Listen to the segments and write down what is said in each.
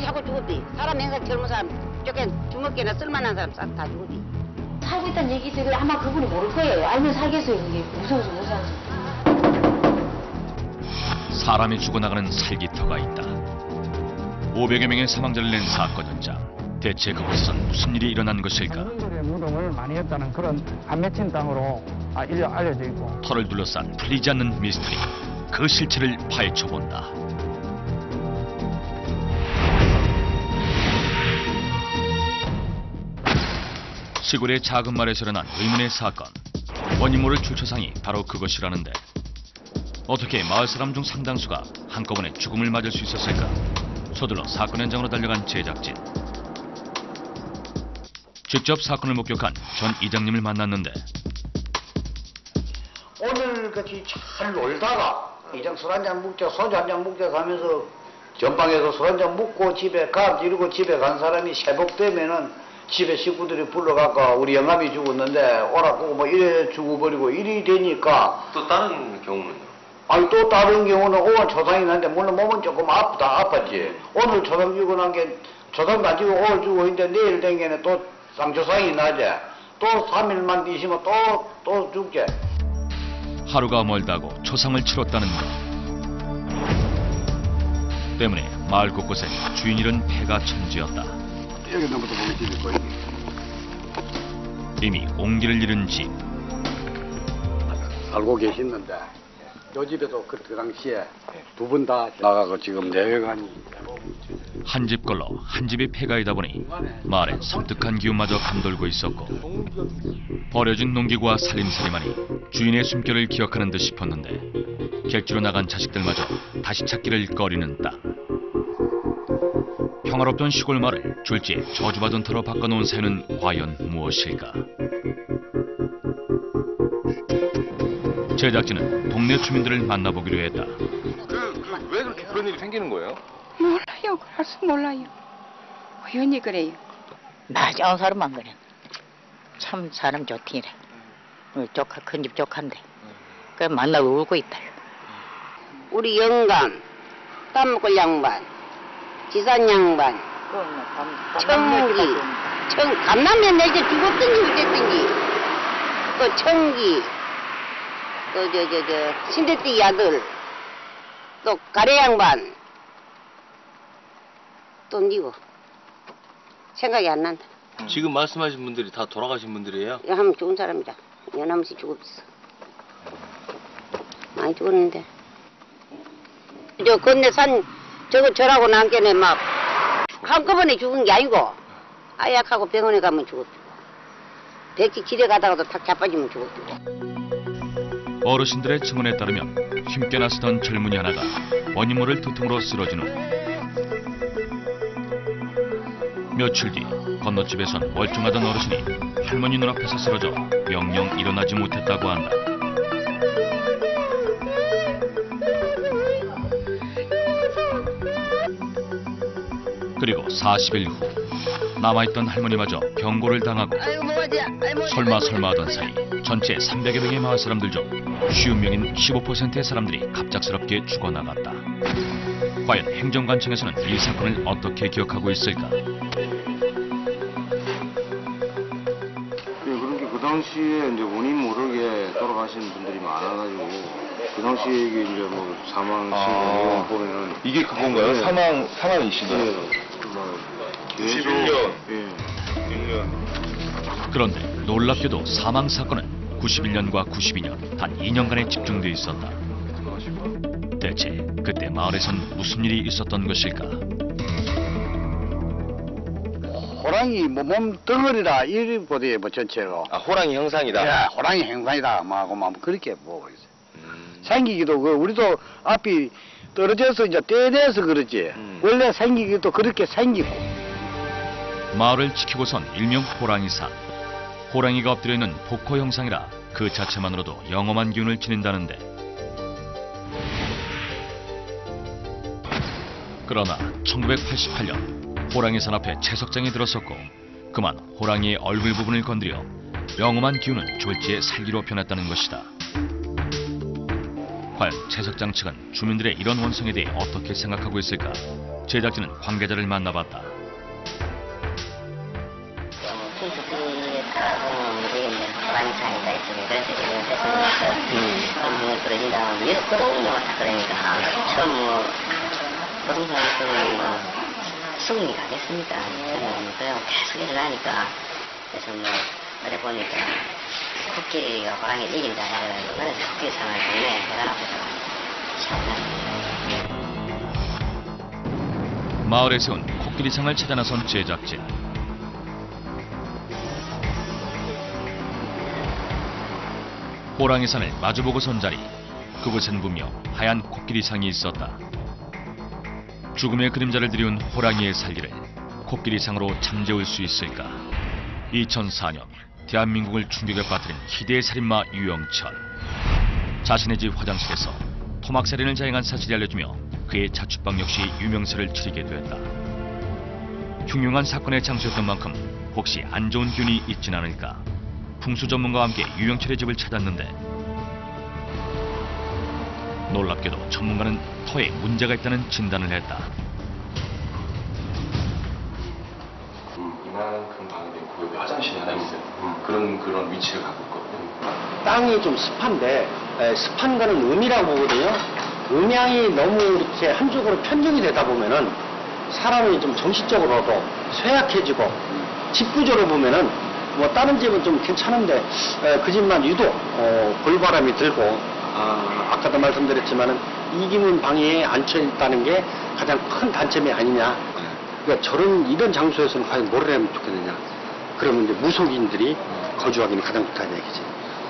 하고 죽었디. 사람 행사 젊은 사람, 저게 주먹개나 쓸만한 사람 다 죽었디. 살고 있다는 얘기들을 아마 그분이 모를 거예요. 알면 살겠어요. 그게 무서워서 못 살지. 사람이 죽어나가는 살기터가 있다. 500여 명의 사망자를 낸 사건 현장. 대체 그곳에선 무슨 일이 일어난 것일까? 한민들의 무덤을 많이 했다는 그런 안 맺힌 땅으로 알려져 있고. 터를 둘러싼 풀리지 않는 미스터리. 그 실체를 파헤쳐본다. 시골의 작은 마을에서 일어난 의문의 사건. 원인 모를 출처상이 바로 그것이라는데 어떻게 마을 사람 중 상당수가 한꺼번에 죽음을 맞을 수 있었을까? 서둘러 사건 현장으로 달려간 제작진. 직접 사건을 목격한 전 이장님을 만났는데 오늘같이 잘 놀다가 이장 술 한잔 묵자 소주 한잔 묵자 하면서 전방에서 술 한잔 묵고 집에 이러고 집에 간 사람이 새벽 되면은 집에 식구들이 불러갖고 우리 영감이 죽었는데 오라고 뭐 이래 죽어버리고 일이 되니까. 또 다른 경우는요? 아니 또 다른 경우는 오늘 조상이 났는데 물론 몸은 조금 아팠지. 오늘 조상 죽고 난 게 조상 가지고 오늘 죽고 있는데 내일 된 게는 또 쌍조상이 나지. 또 3일만 뒤시면 또 죽지. 하루가 멀다고 초상을 치렀다는 것 때문에 마을 곳곳에 주인 잃은 폐가 천지였다. 여기 너부터 보면 집이 보이지. 이미 온기를 잃은 집. 살고 계시는데 요 집에도 그 당시에 두 분 다 나가고 지금 내외관이 한 집 걸러 한 집이 폐가이다 보니 마을엔 섬뜩한 기운마저 감돌고 있었고 버려진 농기구와 살림살이만이 주인의 숨결을 기억하는 듯 싶었는데 객지로 나간 자식들마저 다시 찾기를 꺼리는 땅. 평화롭던 시골 마을을 졸지에 저주받은 터로 바꿔놓은 새는 과연 무엇일까? 제작진은 동네 주민들을 만나보기로 했다. 왜 그렇게 그런 일이 생기는 거예요? 몰라요. 그래서 몰라요. 우연히 그래요. 나 좋은 사람만 그래. 참 사람 좋디래. 조카 큰 집 조카인데. 그 만나고 울고 있다. 우리 영감, 땀먹을 양반, 지산 양반, 청기, 감남면 내지 죽었든지 어쨌든지. 또 청기, 또 신대띠 아들, 또 가래 양반, 또 니고 생각이 안 난다. 지금 말씀하신 분들이 다 돌아가신 분들이에요? 하면 좋은 사람이다. 연하면서 죽었어. 많이 죽었는데. 저 건네 산 저라고 난게네 막 한꺼번에 죽은 게 아니고 아약하고 병원에 가면 죽었고 백기 길에 가다가도 탁 자빠지면 죽었고. 어르신들의 증언에 따르면 힘께 나서던 젊은이 하나가 원인 모를 두통으로 쓰러진 후 며칠 뒤 건너집에선 멀쩡하던 어르신이 할머니 눈앞에서 쓰러져 영영 일어나지 못했다고 한다. 그리고 40일 후 남아있던 할머니마저 병고를 당하고 설마 하던 사이 전체 300여 명의 마을 사람들 중 50명인 15%의 사람들이 갑작스럽게 죽어나갔다. 과연 행정관청에서는 이 사건을 어떻게 기억하고 있을까? 그렇게 그 당시에 이제 원인 모르게 돌아가신 분들이 많아가지고 그 당시에 이게 이제 뭐 사망 신고 보면은 이게 그건가요? 네. 사망이시나요? 네. 91년. 예. 1년. 그런데 놀랍게도 사망 사건은 91년과 92년 단 2년간에 집중돼 있었다. 대체 그때 마을에선 무슨 일이 있었던 것일까? 호랑이 몸 덩어리라 이리 보대요 뭐 전체로. 아, 호랑이 형상이다. 야, 호랑이 행상이다. 뭐 그렇게 보고 있어요. 생기기도 우리도 앞이 떨어져서 이제 떼내서 그러지. 원래 생기기도 그렇게 생기고. 마을을 지키고선 일명 호랑이산. 호랑이가 엎드려 있는 복호 형상이라 그 자체만으로도 영험한 기운을 지닌다는데. 그러나 1988년 호랑이산 앞에 채석장이 들었었고 그만 호랑이의 얼굴 부분을 건드려 영험한 기운은 졸지에 살기로 변했다는 것이다. 과연 채석장 측은 주민들의 이런 원성에 대해 어떻게 생각하고 있을까? 제작진은 관계자를 만나봤다. 풍수에 따라서 우리 호랑이 사이가 있으면 그래서 지금 패션에서 운동을 부러진 다음 위로 끌어오는 것 같다. 그러니까 처음 부동산에서는 승리 가겠습니까? 그래서 계속 일어나니까 그래서 어제 보니까 코끼리가 호랑이를 이긴다 해가지고 그래서 코끼리 상을 동네에 해달라고 마을에 세운 코끼리상을 찾아 나선 제작진. 호랑이산을 마주보고 선 자리, 그곳엔 분명 하얀 코끼리상이 있었다. 죽음의 그림자를 들이운 호랑이의 살기를 코끼리상으로 잠재울 수 있을까? 2004년 대한민국을 충격에 빠뜨린 희대의 살인마 유영철. 자신의 집 화장실에서 토막살인을 자행한 사실이 알려지며 그의 자취방 역시 유명세를 치르게 되었다. 흉흉한 사건의 장소였던 만큼 혹시 안 좋은 기운이 있진 않을까? 풍수 전문가와 함께 유영철의 집을 찾았는데 놀랍게도 전문가는 터에 문제가 있다는 진단을 했다. 이만큼 방이 되고 여기 화장실이 하나 있어요. 그런 위치를 갖고 있거든요. 땅이 좀 습한데 습한 거는 음이라고 보거든요. 음양이 너무 이렇게 한쪽으로 편중이 되다 보면은 사람이 좀 정신적으로도 쇠약해지고 집 구조로 보면은 뭐 다른 집은 좀 괜찮은데 그 집만 유독 볼바람이 들고 아까도 말씀드렸지만은 이기문 방에 앉혀 있다는 게 가장 큰 단점이 아니냐. 그러니까 이런 장소에서는 과연 뭘 하면 좋겠느냐. 그러면 이제 무속인들이 거주하기는 가장 좋다는 얘기지.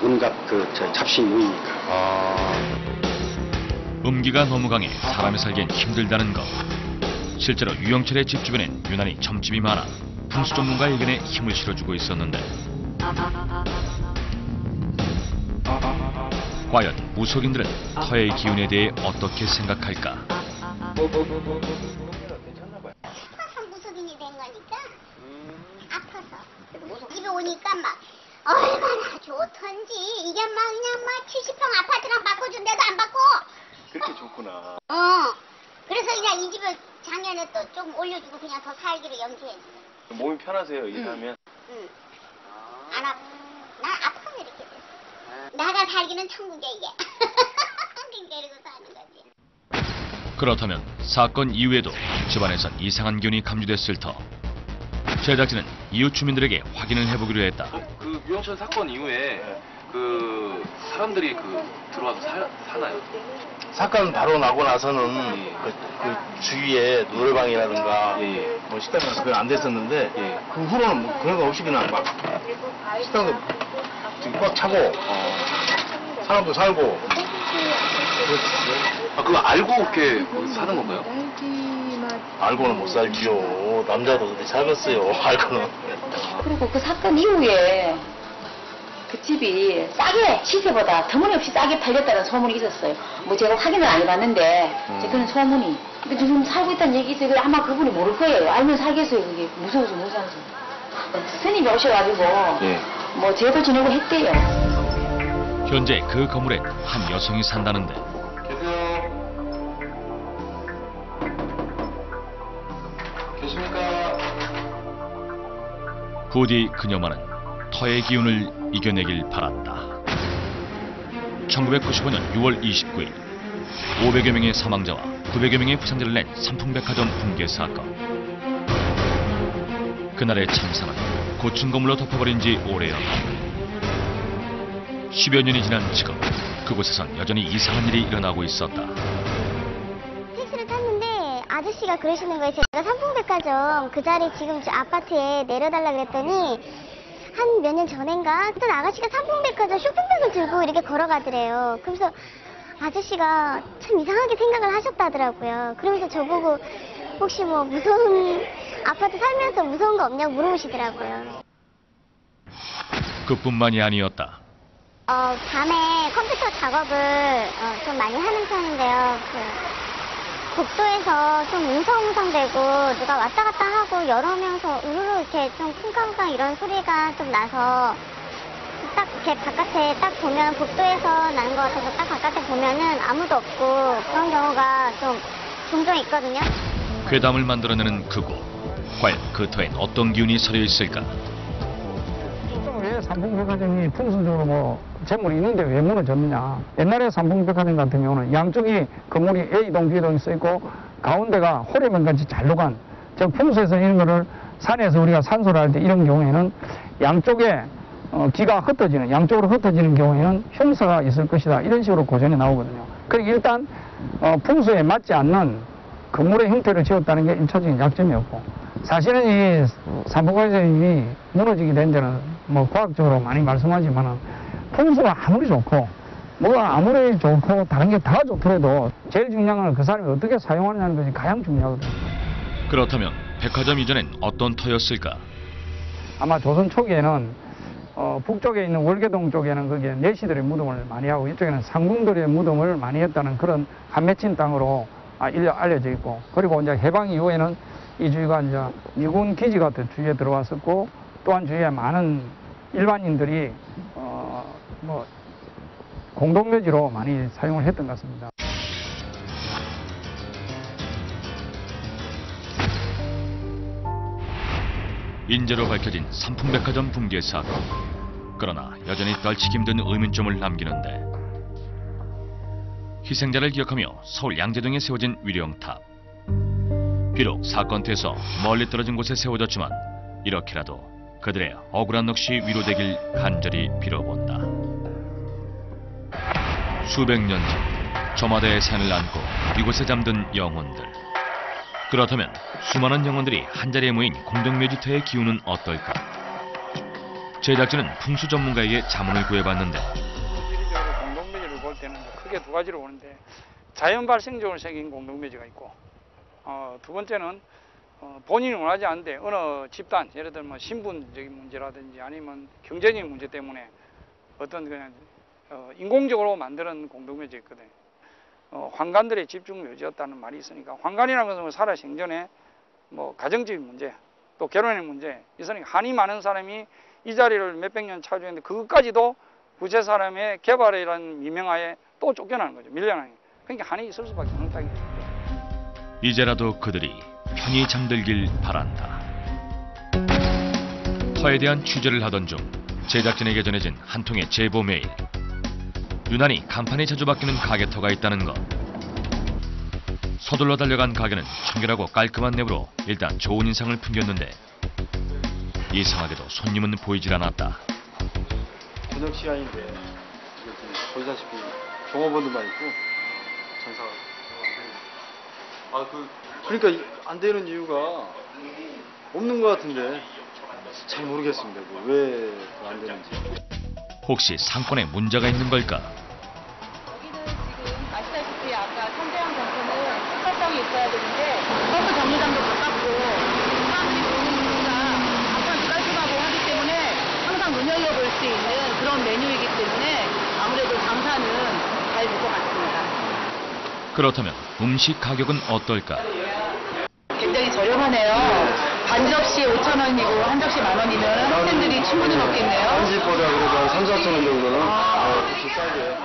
온갖 잡신무이니까. 음기가 너무 강해 사람이 살기엔 힘들다는 것. 실제로 유영철의 집 주변엔 유난히 점집이 많아 풍수 전문가의 의견에 힘을 실어주고 있었는데 과연 무속인들은 터의 기운에 대해 어떻게 생각할까? 아파서 무속인이 된 거니까 아파서 집에 오니까 막 얼마나 좋던지 이게 막 그냥 막 70평 아파트랑 바꿔준데도 안 바꿔. 그렇게 좋구나. 그래서 그냥 이 집을 작년에 또 좀 올려주고 그냥 더 살기를 연기해. 몸이 편하세요, 일하면? 응. 안 아파. 난 아파서 이렇게 됐어. 나가 살기는 천국이야 이게. 그러니까 이러고 사는 거지. 그렇다면 사건 이후에도 집안에선 이상한 기운이 감지됐을 터. 제작진은 이웃 주민들에게 확인을 해보기로 했다. 그 유영철 사건 이후에 그 사람들이 들어와서 사나요? 사건 바로 나고 나서는 그 주위에 노래방이라든가 뭐 식당에서 그게 안 됐었는데 그 후로는 뭐 그런 거 없이 그냥 막 식당도 지금 꽉 차고 사람도 살고. 그거 알고 그렇게 사는 건가요? 알고는 못 살지요. 남자도 그렇게 살겠어요. 알고는. 그리고 그 사건 이후에 그 집이 싸게 시세보다 터무니없이 싸게 팔렸다는 소문이 있었어요. 뭐 제가 확인을 안 해봤는데 그런 소문이. 근데 지금 살고 있다는 얘기 있어요. 아마 그분이 모를 거예요. 알면 살겠어요. 그게 무서워서 못 살죠. 스님이 오셔가지고 뭐 제도 지내고 했대요. 현재 그 건물에 한 여성이 산다는데 계십니까? 부디 그녀만은 터의 기운을 이겨내길 바랐다. 1995년 6월 29일 500여 명의 사망자와 900여 명의 부상자를 낸 삼풍백화점 붕괴 사건. 그날의 참상은 고층 건물로 덮여버린 지 오래였다. 10여 년이 지난 지금 그곳에선 여전히 이상한 일이 일어나고 있었다. 택시를 탔는데 아저씨가 그러시는 거예요. 제가 삼풍백화점 그 자리 지금 저 아파트에 내려달라 그랬더니 한 몇 년 전인가 어떤 아가씨가 삼풍백화점 쇼핑백을 들고 이렇게 걸어가더래요. 그래서 아저씨가 참 이상하게 생각을 하셨다더라고요. 그러면서 저보고 혹시 뭐 무서운 아파트 살면서 무서운 거 없냐고 물어보시더라고요. 그뿐만이 아니었다. 밤에 컴퓨터 작업을 좀 많이 하는 편인데요. 복도에서 좀 웅성웅성대고 누가 왔다 갔다 하고 열어면서 우르르 이렇게 좀 쿵쾅쿵쾅 이런 소리가 좀 나서 딱 이렇게 바깥에 딱 보면 복도에서 나는 것 같아서 딱 바깥에 보면은 아무도 없고 그런 경우가 좀 종종 있거든요. 괴담을 만들어내는 그곳. 과연 그 터엔 어떤 기운이 서려 있을까? 왜 삼풍백화점이 풍수적으로 뭐 재물이 있는데 왜 무너졌느냐. 옛날에 삼풍백화점 같은 경우는 양쪽이 건물이 A동, B동이 써있고 가운데가 호레면같이 잘 녹은, 즉 풍수에서 이런 거를 산에서 우리가 산소를 할 때 이런 경우에는 양쪽에 기가 흩어지는, 양쪽으로 흩어지는 경우에는 흉사가 있을 것이다. 이런 식으로 고전에 나오거든요. 그러니까 일단 풍수에 맞지 않는 건물의 형태를 지었다는 게 일차적인 약점이었고, 사실은 이 삼풍백화점이 무너지게 된 데는 뭐 과학적으로 많이 말씀하지만은 풍수가 아무리 좋고 뭐가 아무리 좋고 다른 게 다 좋더라도 제일 중요한 건 그 사람이 어떻게 사용하느냐는 것이 가장 중요하거든요. 그렇다면 백화점 이전엔 어떤 터였을까? 아마 조선 초기에는 북쪽에 있는 월계동 쪽에는 거기에 내시들의 무덤을 많이 하고 이쪽에는 상궁들의 무덤을 많이 했다는 그런 한맺힌 땅으로 알려져 있고, 그리고 이제 해방 이후에는 이 주위가 이제 미군 기지가 주위에 들어왔었고, 또한 주위에 많은 일반인들이 뭐 공동묘지로 많이 사용을 했던 것 같습니다. 인재로 밝혀진 삼풍백화점 붕괴 사건. 그러나 여전히 떨치기 힘든 의문점을 남기는데, 희생자를 기억하며 서울 양재동에 세워진 위령탑. 비록 사건터에서 멀리 떨어진 곳에 세워졌지만 이렇게라도 그들의 억울한 넋이 위로되길 간절히 빌어본다. 수백 년 전 저마다의 산을 안고 이곳에 잠든 영혼들. 그렇다면 수많은 영혼들이 한자리에 모인 공동묘지터의 기운은 어떨까? 제작진은 풍수 전문가에게 자문을 구해봤는데, 실질적으로 공동묘지를 볼 때는 크게 두 가지로 보는데, 자연 발생적으로 생긴 공동묘지가 있고, 두 번째는 본인이 원하지 않는데 어느 집단, 예를 들면 뭐 신분적인 문제라든지 아니면 경제적인 문제 때문에 어떤 그냥 인공적으로 만드는 공동묘지 있거든요. 환관들의 집중묘지였다는 말이 있으니까, 환관이라는 것은 살아 생전에 뭐 가정적인 문제, 또 결혼의 문제 있으니까 한이 많은 사람이 이 자리를 몇백 년 차지했는데 그것까지도 구체 사람의 개발이라는 미명하에 또 쫓겨나는 거죠. 밀려나는 거죠. 그러니까 한이 있을 수밖에 없는 땅이죠. 이제라도 그들이 편히 잠들길 바란다. 터에 대한 취재를 하던 중 제작진에게 전해진 한 통의 제보 메일. 유난히 간판이 자주 바뀌는 가게터가 있다는 것. 서둘러 달려간 가게는 청결하고 깔끔한 내부로 일단 좋은 인상을 풍겼는데, 이상하게도 손님은 보이질 않았다. 저녁 시간인데 보시다시피 종업원들만 있고 장사가 그러니까 안 되는 이유가 없는 것 같은데 잘 모르겠습니다. 왜 안 되는지. 혹시 상권에 문제가 있는 걸까? 여기는 지금 아시다시피 아까 천재형 정권은 특화성이 있어야 되는데 버스 정류장도 가깝고 사람들이 오는 이유가 간판이 깔끔하고 하기 때문에 항상 눈여겨볼 수 있는 그런 메뉴이기 때문에 아무래도 장사는 잘 될 것 같습니다. 그렇다면 음식 가격은 어떨까? 굉장히 저렴하네요. 반 접시에 5,000원이고 한 접시 10,000원이면 학생들이 충분히 먹겠네요. 한 집보다 그래도 한 3, 4천 원 정도는 비싸게.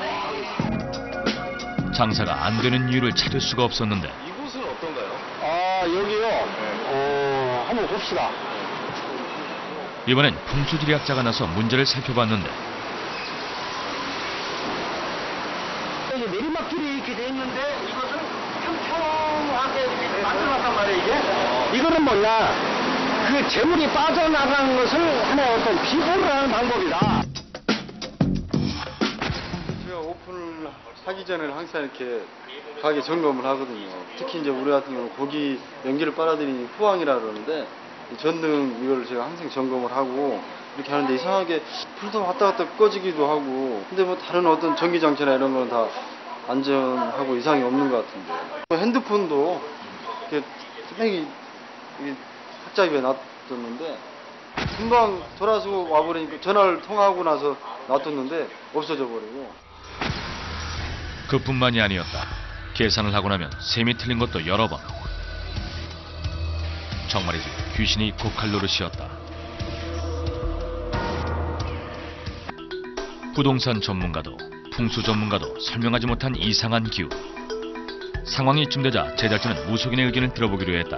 장사가 안 되는 이유를 찾을 수가 없었는데, 이곳은 어떤가요? 여기요. 한번 봅시다. 이번엔 풍수지리학자가 나서 문제를 살펴봤는데, 여기 내리막길이 이렇게 돼 있는데 이것은 평평하게 이렇게 만들어놨단 말이에요, 이게. 이거는 뭐냐? 그 재물이 빠져나가는 것을 하나의 어떤 비보를 하는 방법이다. 제가 오픈을 하기 전에는 항상 이렇게 가게 점검을 하거든요. 특히 이제 우리 같은 경우는 고기 연기를 빨아들이는 후황이라 그러는데 이 전등 이걸 제가 항상 점검을 하고 이렇게 하는데 이상하게 불도 왔다 갔다 꺼지기도 하고, 근데 뭐 다른 어떤 전기장치나 이런 건 다 안전하고 이상이 없는 것 같은데, 핸드폰도 이렇게 쓰레기 탁자위에 놔뒀는데 금방 돌아서 와버리니까 전화를 통화하고 나서 놔뒀는데 없어져 버리고. 그뿐만이 아니었다. 계산을 하고 나면 셈이 틀린 것도 여러 번. 정말이지 귀신이 고칼 노릇이었다. 부동산 전문가도 풍수 전문가도 설명하지 못한 이상한 기운. 상황이 이쯤되자 제작진은 무속인의 의견을 들어보기로 했다.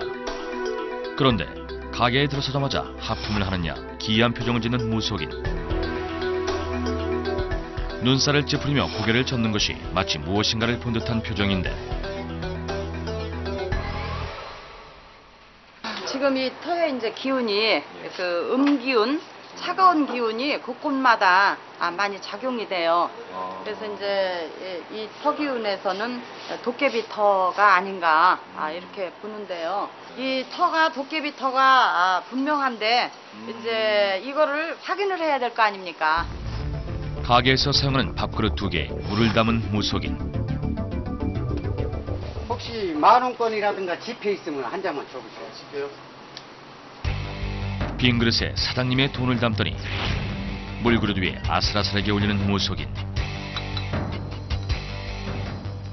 그런데 가게에 들어서자마자 하품을 하느냐 기이한 표정을 짓는 무속인. 눈살을 찌푸리며 고개를 젓는 것이 마치 무엇인가를 본 듯한 표정인데 지금 이 터에 이제 기운이 그 음기운, 차가운 기운이 곳곳마다 많이 작용이 돼요. 그래서 이제 이 터 기운에서는 도깨비 터가 아닌가 이렇게 보는데요. 이 터가 도깨비 터가 분명한데 이제 이거를 확인을 해야 될 거 아닙니까? 가게에서 사용하는 밥그릇 2개에 물을 담은 무속인. 혹시 만원권이라든가 지폐 있으면 한 장만 줘보세요. 지폐요? 빈 그릇에 사장님의 돈을 담더니 물그릇 위에 아슬아슬하게 올리는 무속인.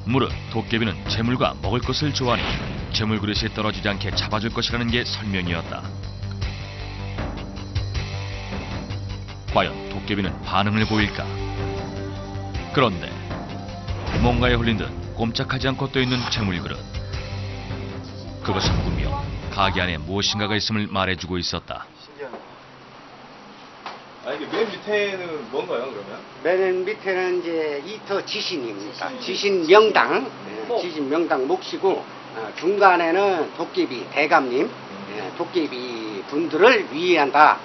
무릇 도깨비는 재물과 먹을 것을 좋아하니 재물 그릇이 떨어지지 않게 잡아줄 것이라는 게 설명이었다. 과연 도깨비는 반응을 보일까? 그런데 뭔가에 홀린 듯 꼼짝하지 않고 떠있는 재물 그릇. 그것은 분명 가게 안에 무엇인가가 있음을 말해주고 있었다. 이게 맨 밑에는 뭔가요, 그러면? 맨 밑에는 이제 이터 지신입니다. 지신 명당, 지신 명당 몫이고 중간에는 도깨비 대감님, 도깨비 분들을 위의한다.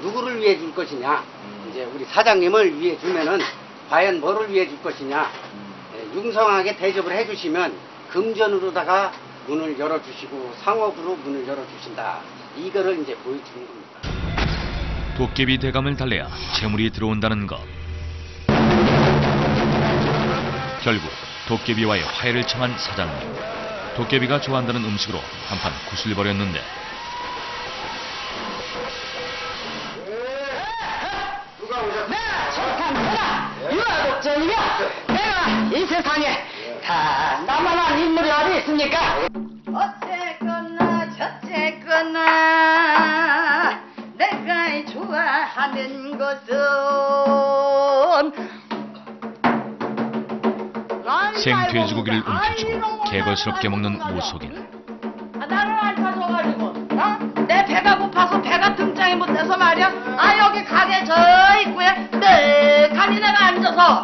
누구를 위해 줄 것이냐? 이제 우리 사장님을 위해 주면은 과연 뭐를 위해 줄 것이냐? 융성하게 대접을 해주시면 금전으로다가 문을 열어주시고 상업으로 문을 열어주신다. 이거를 이제 보여주는 겁니다. 도깨비 대감을 달래야 재물이 들어온다는 것. 결국 도깨비와의 화해를 청한 사장님. 도깨비가 좋아한다는 음식으로 한판 구슬 벌였는데 유아독전이며 내가 이 세상에 다 나만한 인물이 어디 있습니까? 어쨌거나 저쨌거나 내가 좋아하는 것은 생돼지고기를 움켜쥐고 개걸스럽게 먹는 무속인. 나를 앓아줘가지고 내 배가 고파서 배가 등장이 못해서 말이야. 여기 가게 저 입구에 뜩하니 내가 앉아서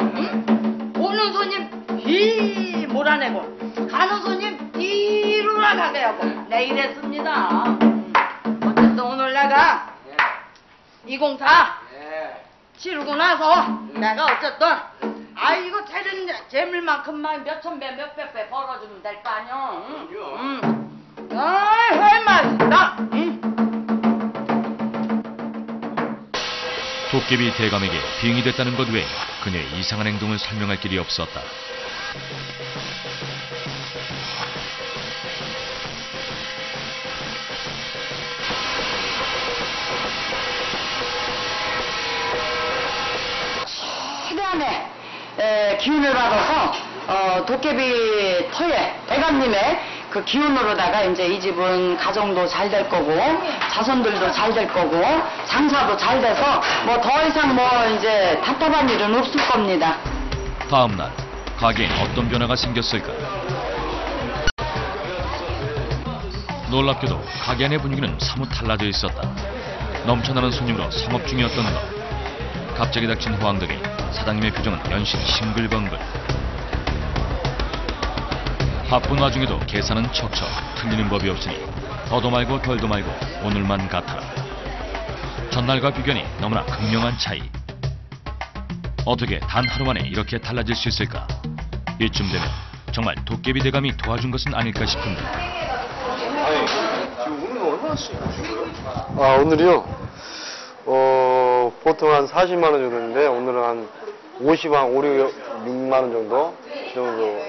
오는 손님 뒤 몰아내고 가는 손님 뒤로나 가게 하고 내 이랬습니다. 어쨌든 오늘 내가 이 공사 치르고 나서 내가 어쨌든 이거 재물만큼만 몇천 배 몇백 배 벌어주면 될 거 아니야. 할말있다. 도깨비 대감에게 비응이 됐다는 것 외에 그녀의 이상한 행동을 설명할 길이 없었다. 최대한의 기운을 받아서 도깨비 터에 대감님의 그 기운으로다가 이제 이 집은 가정도 잘 될 거고 자손들도 잘 될 거고 장사도 잘 돼서 뭐 더 이상 뭐 이제 답답한 일은 없을 겁니다. 다음 날 가게엔 어떤 변화가 생겼을까? 놀랍게도 가게 안의 분위기는 사뭇 달라져 있었다. 넘쳐나는 손님으로 성업 중이었던 것. 갑자기 닥친 호황 덕에 사장님의 표정은 연신 싱글벙글. 바쁜 와중에도 계산은 척척 틀리는 법이 없으니 더도 말고 덜도 말고 오늘만 같아라. 전날과 비교하니 너무나 극명한 차이. 어떻게 단 하루 만에 이렇게 달라질 수 있을까? 이쯤 되면 정말 도깨비 대감이 도와준 것은 아닐까 싶은데. 지금 오늘은 얼마나 쓰고 오늘이요? 보통 한 40만 원 정도인데 오늘은 한 5, 6만 원 정도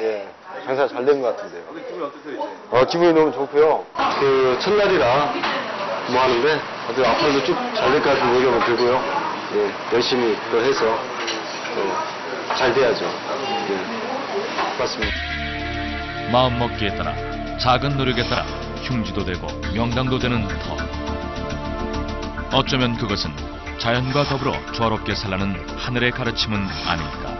예, 장사가 잘 된 것 같은데요. 기분이 어떠세요? 기분이 너무 좋고요. 그 첫날이라 뭐 하는데 어떻게 앞으로도 쭉 잘 될 것 같은 의견을 들고요. 예, 열심히 또 해서 잘 돼야죠. 예, 맞습니다. 마음먹기에 따라 작은 노력에 따라 흉지도 되고 명당도 되는 터. 어쩌면 그것은 자연과 더불어 조화롭게 살라는 하늘의 가르침은 아닐까.